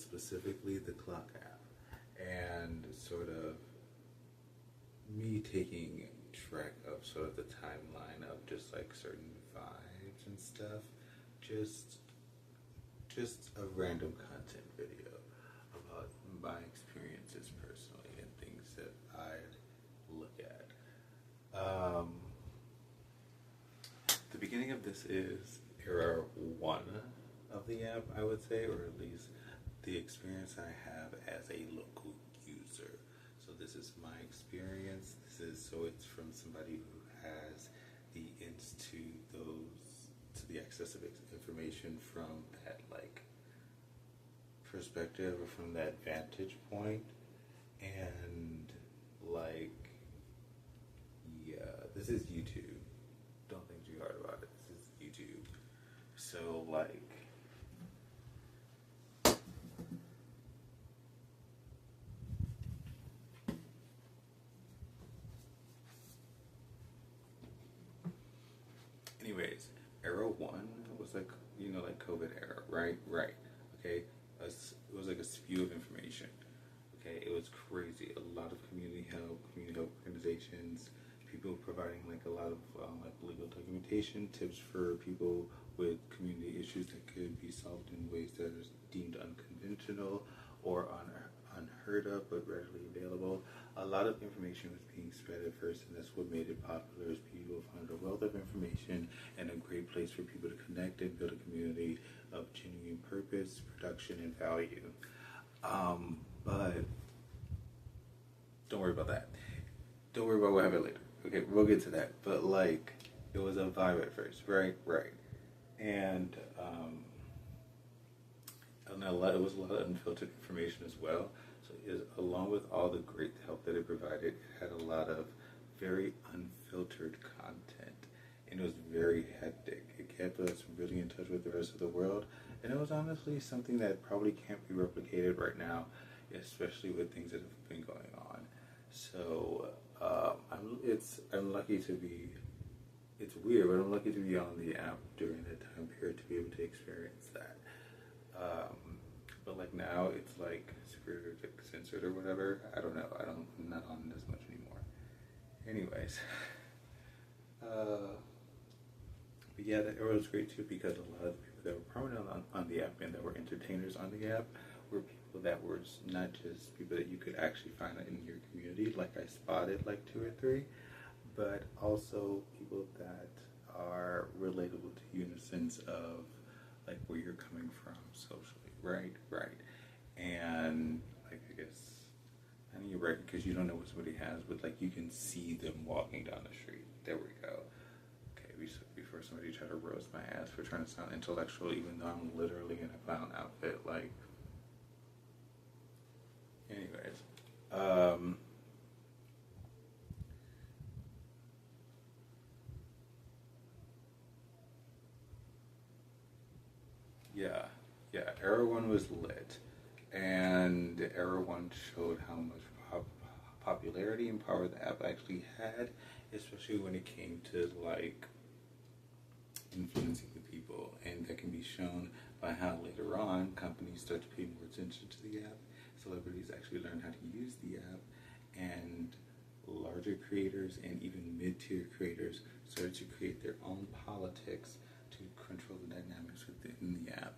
specifically the clock app, and sort of me taking track of sort of the timeline of just like certain vibes and stuff. Just just a random content video about my experiences personally and things that I look at. The beginning of this is era one of the app, I would say, or at least the experience I have as a local user. So this is my experience. It's from somebody who has the ins to the access of information from that like perspective or from that vantage point. And like, yeah, this is YouTube. Don't think too hard about it. This is YouTube. So like, anyways, era one was like, like COVID era, right? Right. Okay. It was like a spew of information. Okay. It was crazy. A lot of community help organizations, people providing like a lot of like legal documentation, tips for people with community issues that could be solved in ways that are deemed unconventional or unheard of but readily available. A lot of information was being spread at first, and that's what made it popular. As people found a wealth of information and a great place for people to connect and build a community of genuine purpose, production, and value. But don't worry about that. Don't worry about what happened later. Okay, we'll get to that. But like, it was a vibe at first, right? Right. And it was a lot of unfiltered information as well. So along with all the great help that it provided, it had a lot of very unfiltered content, and it was very hectic. It kept us really in touch with the rest of the world, and it was honestly something that probably can't be replicated right now, especially with things that have been going on. So I'm lucky to be. It's weird, but I'm lucky to be on the app during that time period to be able to experience that. But like now, it's like super like censored or whatever. I don't know. I'm not on as much anymore. Anyways, but yeah, that era was great too because a lot of the people that were prominent on the app and that were entertainers on the app were people that were not just people that you could actually find in your community. Like I spotted like 2 or 3. But also people that are relatable to you in the sense of like where you're coming from socially, right? Right. And like, I guess, I mean, you're right because you don't know what somebody has, but like you can see them walking down the street. There we go. Okay, before somebody tried to roast my ass for trying to sound intellectual, even though I'm literally in a clown outfit. Like, anyways, yeah, Era 1 was lit, and Era 1 showed how much popularity and power the app actually had, especially when it came to like influencing the people, and that can be shown by how later on companies start to pay more attention to the app, celebrities actually learn how to use the app, and larger creators and even mid-tier creators started to create their own politics to control the dynamics within the app,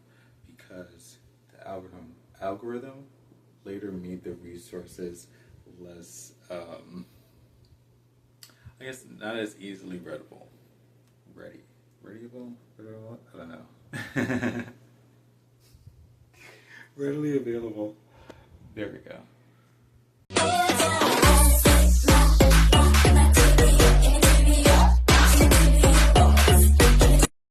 because the algorithm later made the resources less, I guess, not as easily readable. Readable? I don't know. Readily available. There we go.